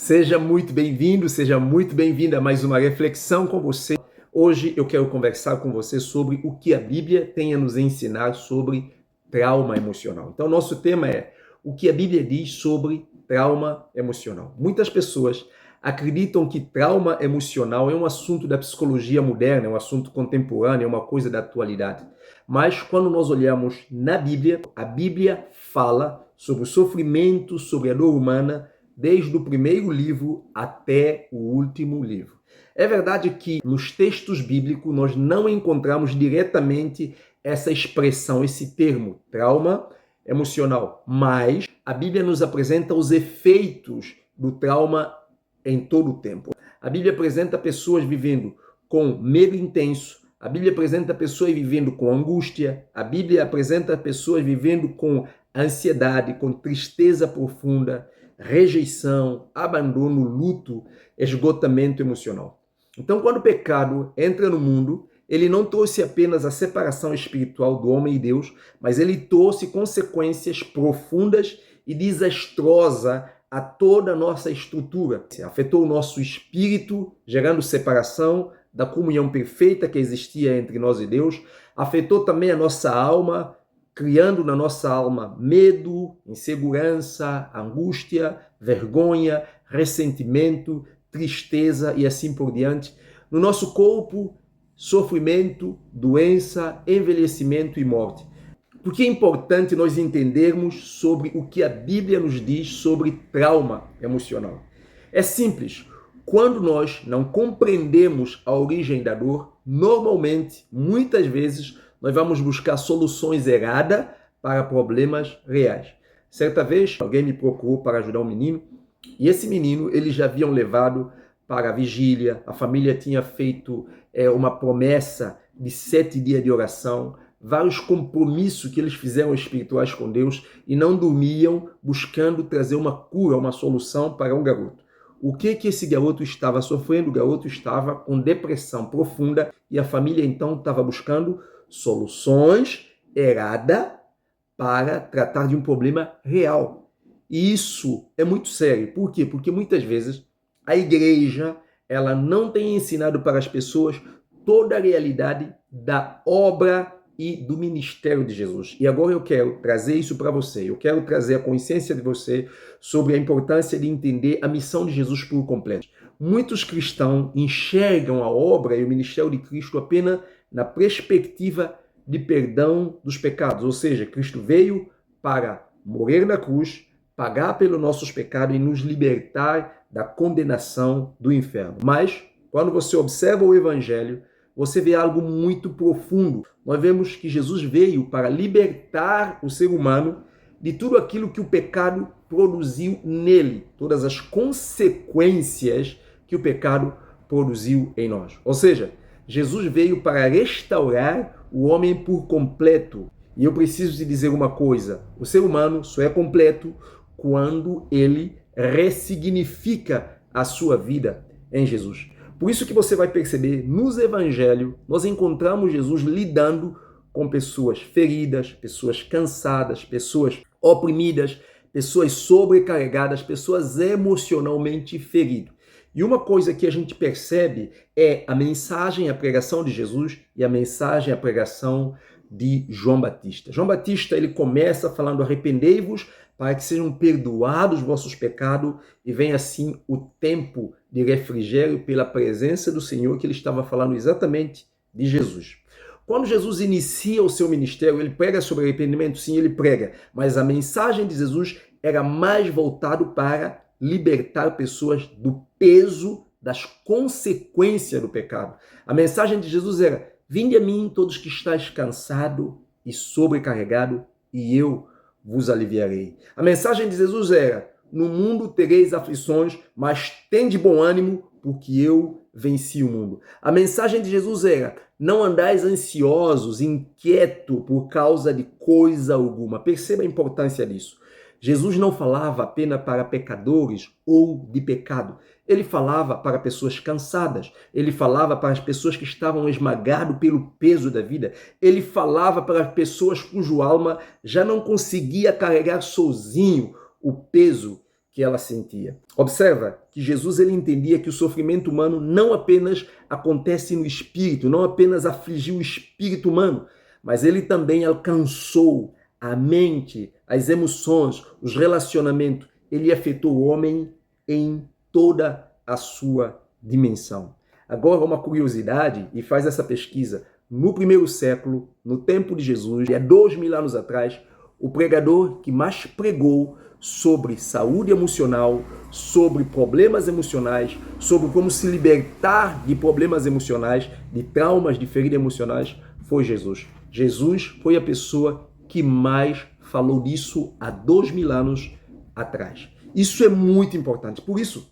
Seja muito bem-vindo, seja muito bem-vinda a mais uma reflexão com você. Hoje eu quero conversar com você sobre o que a Bíblia tem a nos ensinar sobre trauma emocional. Então, nosso tema é o que a Bíblia diz sobre trauma emocional. Muitas pessoas acreditam que trauma emocional é um assunto da psicologia moderna, é um assunto contemporâneo, é uma coisa da atualidade. Mas quando nós olhamos na Bíblia, a Bíblia fala sobre o sofrimento, sobre a dor humana, desde o primeiro livro até o último livro. É verdade que nos textos bíblicos nós não encontramos diretamente essa expressão, esse termo, trauma emocional, mas a Bíblia nos apresenta os efeitos do trauma em todo o tempo. A Bíblia apresenta pessoas vivendo com medo intenso, a Bíblia apresenta pessoas vivendo com angústia, a Bíblia apresenta pessoas vivendo com ansiedade, com tristeza profunda, rejeição, abandono, luto, esgotamento emocional. Então, quando o pecado entra no mundo, ele não trouxe apenas a separação espiritual do homem e Deus, mas ele trouxe consequências profundas e desastrosas a toda a nossa estrutura. Afetou o nosso espírito, gerando separação da comunhão perfeita que existia entre nós e Deus. Afetou também a nossa alma, criando na nossa alma medo, insegurança, angústia, vergonha, ressentimento, tristeza e assim por diante. No nosso corpo, sofrimento, doença, envelhecimento e morte. Por que é importante nós entendermos sobre o que a Bíblia nos diz sobre trauma emocional? É simples. Quando nós não compreendemos a origem da dor, normalmente, muitas vezes, nós vamos buscar soluções erradas para problemas reais. Certa vez, alguém me procurou para ajudar um menino, e esse menino, eles já haviam levado para a vigília, a família tinha feito uma promessa de 7 dias de oração, vários compromissos que eles fizeram espirituais com Deus e não dormiam buscando trazer uma cura, uma solução para o garoto. O que esse garoto estava sofrendo? O garoto estava com depressão profunda e a família então estava buscando soluções erradas para tratar de um problema real. E isso é muito sério. Por quê? Porque muitas vezes a igreja ela não tem ensinado para as pessoas toda a realidade da obra e do ministério de Jesus. E agora eu quero trazer isso para você. Eu quero trazer a consciência de você sobre a importância de entender a missão de Jesus por completo. Muitos cristãos enxergam a obra e o ministério de Cristo apenas na perspectiva de perdão dos pecados. Ou seja, Cristo veio para morrer na cruz, pagar pelos nossos pecados e nos libertar da condenação do inferno. Mas, quando você observa o Evangelho, você vê algo muito profundo. Nós vemos que Jesus veio para libertar o ser humano de tudo aquilo que o pecado produziu nele, todas as consequências que o pecado produziu em nós. Ou seja, Jesus veio para restaurar o homem por completo. E eu preciso te dizer uma coisa, o ser humano só é completo quando ele ressignifica a sua vida em Jesus. Por isso que você vai perceber, nos evangelhos, nós encontramos Jesus lidando com pessoas feridas, pessoas cansadas, pessoas oprimidas, pessoas sobrecarregadas, pessoas emocionalmente feridas. E uma coisa que a gente percebe é a mensagem, a pregação de Jesus e a mensagem, a pregação de João Batista. João Batista, ele começa falando: arrependei-vos para que sejam perdoados os vossos pecados e venha assim o tempo de refrigério pela presença do Senhor, que ele estava falando exatamente de Jesus. Quando Jesus inicia o seu ministério, ele prega sobre arrependimento? Sim, ele prega, mas a mensagem de Jesus era mais voltado para libertar pessoas do peso das consequências do pecado. A mensagem de Jesus era: vinde a mim todos que estáis cansados e sobrecarregados, e eu vos aliviarei. A mensagem de Jesus era: no mundo tereis aflições, mas tende bom ânimo, porque eu venci o mundo. A mensagem de Jesus era: não andais ansiosos, inquietos por causa de coisa alguma. Perceba a importância disso. Jesus não falava apenas para pecadores ou de pecado. Ele falava para pessoas cansadas. Ele falava para as pessoas que estavam esmagadas pelo peso da vida. Ele falava para as pessoas cuja alma já não conseguia carregar sozinho o peso que ela sentia. Observa que Jesus ele entendia que o sofrimento humano não apenas acontece no espírito, não apenas afligiu o espírito humano, mas ele também alcançou a mente, as emoções, os relacionamentos. Ele afetou o homem em toda a sua dimensão. Agora, uma curiosidade, e faz essa pesquisa. No primeiro século, no tempo de Jesus, há 2000 anos atrás, o pregador que mais pregou sobre saúde emocional, sobre problemas emocionais, sobre como se libertar de problemas emocionais, de traumas, de feridas emocionais, foi Jesus. Jesus foi a pessoa que mais falou disso há 2000 anos atrás. Isso é muito importante. Por isso,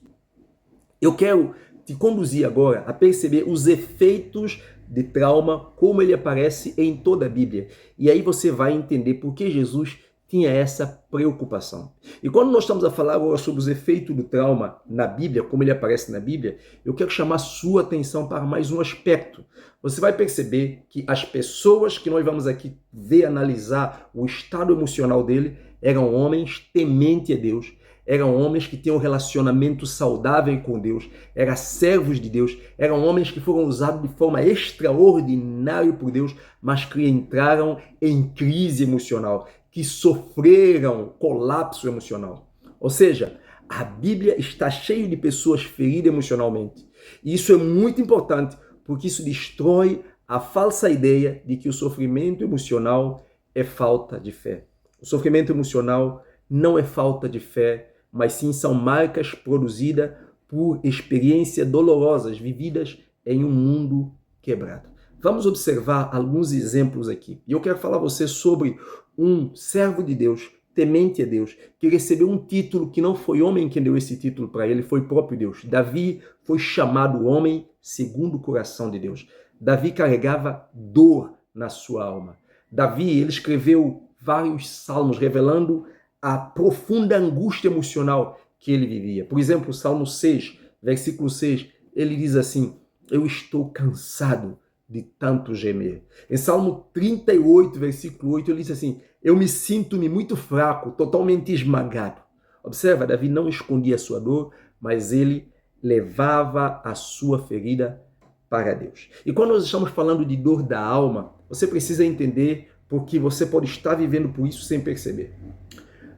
eu quero te conduzir agora a perceber os efeitos de trauma, como ele aparece em toda a Bíblia. E aí você vai entender por que Jesus tinha essa preocupação. E quando nós estamos a falar agora sobre os efeitos do trauma na Bíblia, como ele aparece na Bíblia, eu quero chamar sua atenção para mais um aspecto. Você vai perceber que as pessoas que nós vamos aqui ver, analisar o estado emocional dele, eram homens tementes a Deus, eram homens que tinham um relacionamento saudável com Deus, eram servos de Deus, eram homens que foram usados de forma extraordinária por Deus, mas que entraram em crise emocional, que sofreram colapso emocional. Ou seja, a Bíblia está cheia de pessoas feridas emocionalmente. E isso é muito importante, porque isso destrói a falsa ideia de que o sofrimento emocional é falta de fé. O sofrimento emocional não é falta de fé, mas sim são marcas produzidas por experiências dolorosas vividas em um mundo quebrado. Vamos observar alguns exemplos aqui. E eu quero falar a você sobre um servo de Deus, temente a Deus, que recebeu um título que não foi homem quem deu esse título para ele, foi o próprio Deus. Davi foi chamado homem segundo o coração de Deus. Davi carregava dor na sua alma. Davi, ele escreveu vários salmos revelando a profunda angústia emocional que ele vivia. Por exemplo, o Salmo 6, versículo 6, ele diz assim: eu estou cansado de tanto gemer. Em Salmo 38, versículo 8, ele diz assim: eu me sinto-me muito fraco, totalmente esmagado. Observa, Davi não escondia a sua dor, mas ele levava a sua ferida para Deus. E quando nós estamos falando de dor da alma, você precisa entender porque você pode estar vivendo por isso sem perceber.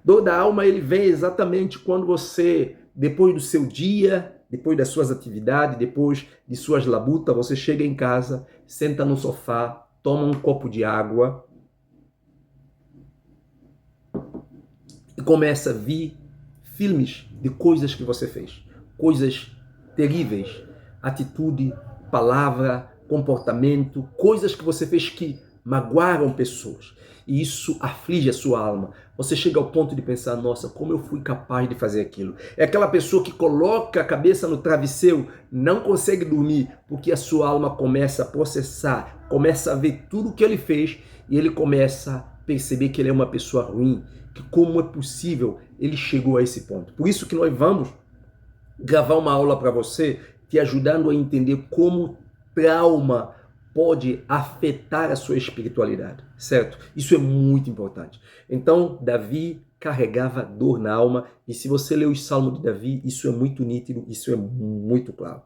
Dor da alma, ele vem exatamente quando você, depois do seu dia, depois das suas atividades, depois de suas labutas, você chega em casa, senta no sofá, toma um copo de água e começa a ver filmes de coisas que você fez. Coisas terríveis, atitude, palavra, comportamento, coisas que você fez que magoaram pessoas. E isso aflige a sua alma. Você chega ao ponto de pensar: nossa, como eu fui capaz de fazer aquilo? É aquela pessoa que coloca a cabeça no travesseiro, não consegue dormir, porque a sua alma começa a processar, começa a ver tudo o que ele fez e ele começa a perceber que ele é uma pessoa ruim, que como é possível ele chegou a esse ponto. Por isso que nós vamos gravar uma aula para você, te ajudando a entender como trauma pode afetar a sua espiritualidade, certo? Isso é muito importante. Então, Davi carregava dor na alma, e se você ler os Salmos de Davi, isso é muito nítido, isso é muito claro.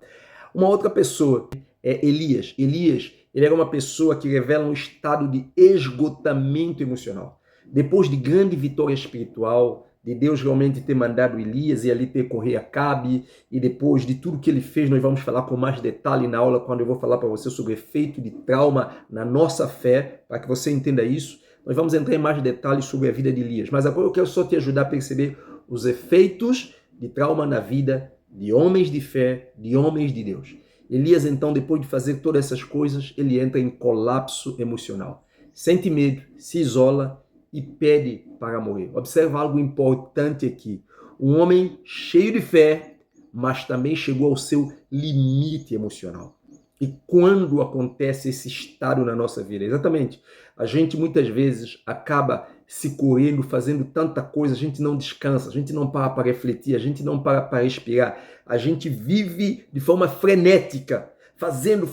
Uma outra pessoa é Elias. Elias, ele era uma pessoa que revela um estado de esgotamento emocional. Depois de grande vitória espiritual, de Deus realmente ter mandado Elias e ali percorrer Acabe, e depois de tudo que ele fez, nós vamos falar com mais detalhe na aula, quando eu vou falar para você sobre o efeito de trauma na nossa fé, para que você entenda isso. Nós vamos entrar em mais detalhes sobre a vida de Elias, mas agora eu quero só te ajudar a perceber os efeitos de trauma na vida de homens de fé, de homens de Deus. Elias, então, depois de fazer todas essas coisas, ele entra em colapso emocional. Sente medo, se isola e pede para morrer. Observa algo importante aqui. Um homem cheio de fé, mas também chegou ao seu limite emocional. E quando acontece esse estado na nossa vida? Exatamente. A gente muitas vezes acaba se correndo, fazendo tanta coisa, a gente não descansa, a gente não para refletir, a gente não para respirar. A gente vive de forma frenética, fazendo,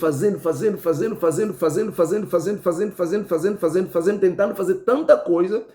tentando fazer tanta coisa,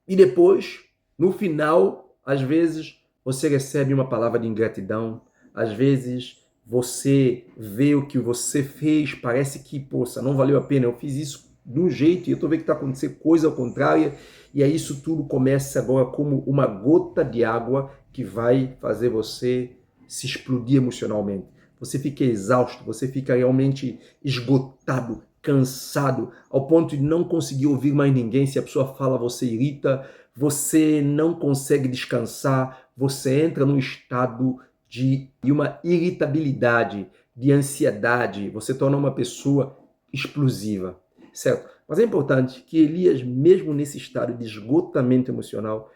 e depois, no final, às vezes, você recebe uma palavra de ingratidão, às vezes você vê o que você fez, parece que, poxa, não valeu a pena, eu fiz isso de um jeito e eu estou vendo que está acontecendo coisa ao contrário, e aí isso tudo começa agora como uma gota de água que vai fazer você se explodir emocionalmente. Você fica exausto, você fica realmente esgotado, cansado, ao ponto de não conseguir ouvir mais ninguém. Se a pessoa fala, você irrita, você não consegue descansar, você entra num estado de uma irritabilidade, de ansiedade, você torna uma pessoa explosiva, certo? Mas é importante que Elias, mesmo nesse estado de esgotamento emocional,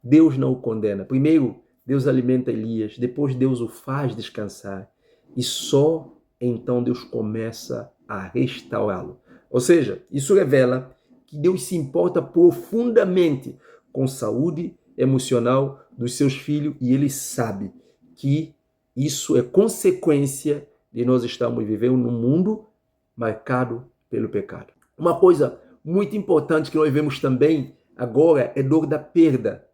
Deus não o condena. Primeiro, Deus alimenta Elias, depois Deus o faz descansar e só então Deus começa a restaurá-lo. Ou seja, isso revela que Deus se importa profundamente com a saúde emocional dos seus filhos e ele sabe que isso é consequência de nós estarmos vivendo num mundo marcado pelo pecado. Uma coisa muito importante que nós vemos também agora é dor da perda.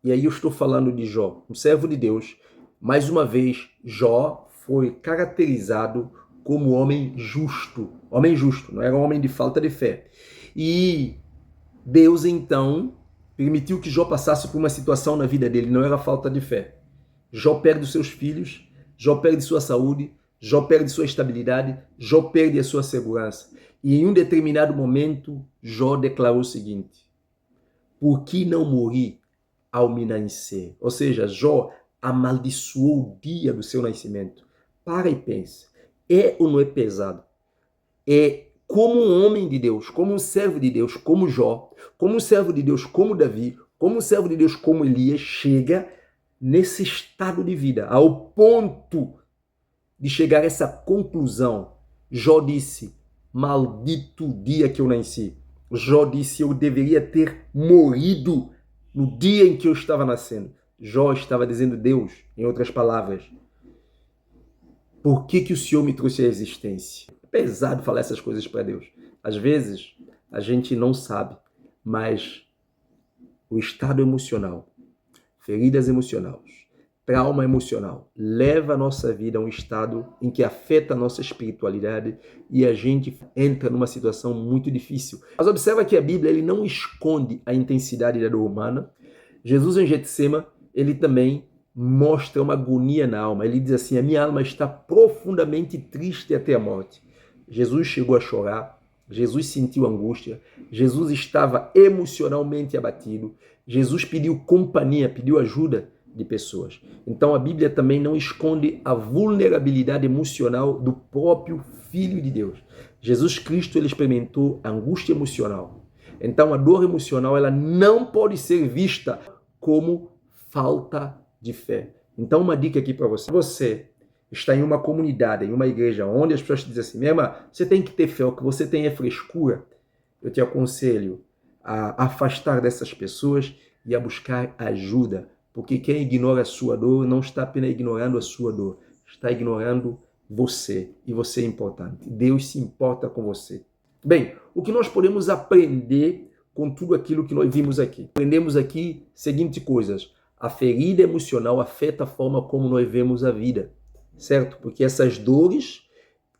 E aí eu estou falando de Jó, um servo de Deus. Mais uma vez, Jó foi caracterizado como homem justo. Homem justo, não era um homem de falta de fé. E Deus, então, permitiu que Jó passasse por uma situação na vida dele, não era falta de fé. Jó perde os seus filhos, Jó perde sua saúde, Jó perde sua estabilidade, Jó perde a sua segurança. E em um determinado momento, Jó declarou o seguinte: por que não morri ao me nascer? Ou seja, Jó amaldiçoou o dia do seu nascimento. Para e pense. É ou não é pesado? É como um homem de Deus, como um servo de Deus, como Jó, como um servo de Deus, como Davi, como um servo de Deus, como Elias, chega nesse estado de vida, ao ponto de chegar a essa conclusão. Jó disse: maldito o dia que eu nasci. Jó disse: eu deveria ter morrido no dia em que eu estava nascendo. Jó estava dizendo: Deus, em outras palavras, por que o Senhor me trouxe à existência? É pesado falar essas coisas para Deus. Às vezes, a gente não sabe, mas o estado emocional, feridas emocionais, trauma emocional, leva a nossa vida a um estado em que afeta a nossa espiritualidade e a gente entra numa situação muito difícil. Mas observa que a Bíblia ele não esconde a intensidade da dor humana. Jesus em Getsema, ele também mostra uma agonia na alma. Ele diz assim: a minha alma está profundamente triste até a morte. Jesus chegou a chorar, Jesus sentiu angústia, Jesus estava emocionalmente abatido, Jesus pediu companhia, pediu ajuda de pessoas. Então a Bíblia também não esconde a vulnerabilidade emocional do próprio Filho de Deus. Jesus Cristo ele experimentou angústia emocional. Então a dor emocional ela não pode ser vista como falta de fé. Então uma dica aqui para você. Você está em uma comunidade, em uma igreja, onde as pessoas te dizem assim: minha irmã, você tem que ter fé, o que você tem é frescura. Eu te aconselho a afastar dessas pessoas e a buscar ajuda. Porque quem ignora a sua dor não está apenas ignorando a sua dor, está ignorando você. E você é importante. Deus se importa com você. Bem, o que nós podemos aprender com tudo aquilo que nós vimos aqui? Aprendemos aqui seguintes coisas. A ferida emocional afeta a forma como nós vemos a vida, certo? Porque essas dores,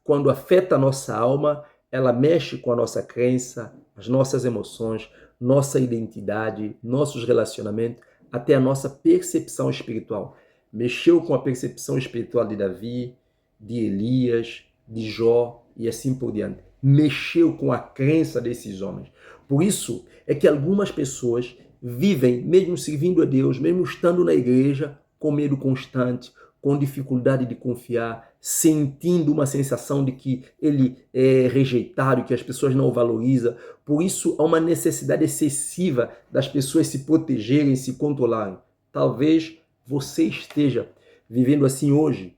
quando afeta a nossa alma, ela mexe com a nossa crença, as nossas emoções, nossa identidade, nossos relacionamentos, até a nossa percepção espiritual. Mexeu com a percepção espiritual de Davi, de Elias, de Jó e assim por diante. Mexeu com a crença desses homens. Por isso é que algumas pessoas vivem, mesmo servindo a Deus, mesmo estando na igreja, com medo constante, com dificuldade de confiar, sentindo uma sensação de que ele é rejeitado, que as pessoas não o valorizam. Por isso, há uma necessidade excessiva das pessoas se protegerem, se controlarem. Talvez você esteja vivendo assim hoje.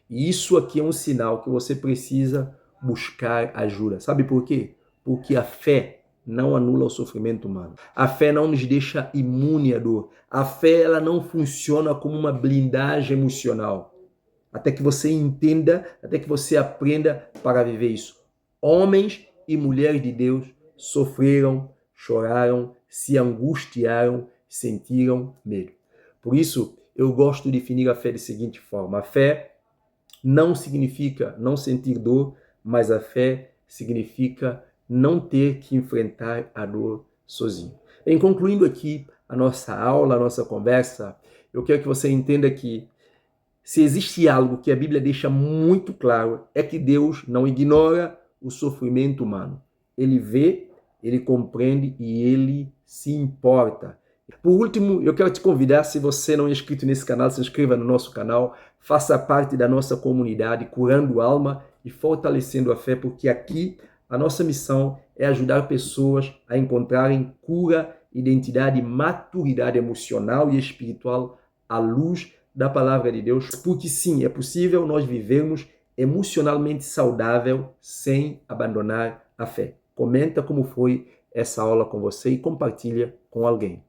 E isso aqui é um sinal que você precisa buscar ajuda. Sabe por quê? Porque a fé não anula o sofrimento humano. A fé não nos deixa imune à dor. A fé ela não funciona como uma blindagem emocional. Até que você entenda, até que você aprenda para viver isso. Homens e mulheres de Deus sofreram, choraram, se angustiaram, sentiram medo. Por isso, eu gosto de definir a fé da seguinte forma: a fé não significa não sentir dor, mas a fé significa não ter que enfrentar a dor sozinho. Em concluindo aqui a nossa aula, a nossa conversa, eu quero que você entenda que se existe algo que a Bíblia deixa muito claro, é que Deus não ignora o sofrimento humano. Ele vê, ele compreende e ele se importa. Por último, eu quero te convidar, se você não é inscrito nesse canal, se inscreva no nosso canal, faça parte da nossa comunidade, curando alma e fortalecendo a fé, porque aqui a nossa missão é ajudar pessoas a encontrarem cura, identidade e maturidade emocional e espiritual à luz da palavra de Deus, porque sim, é possível nós vivermos emocionalmente saudável sem abandonar a fé. Comenta como foi essa aula com você e compartilha com alguém.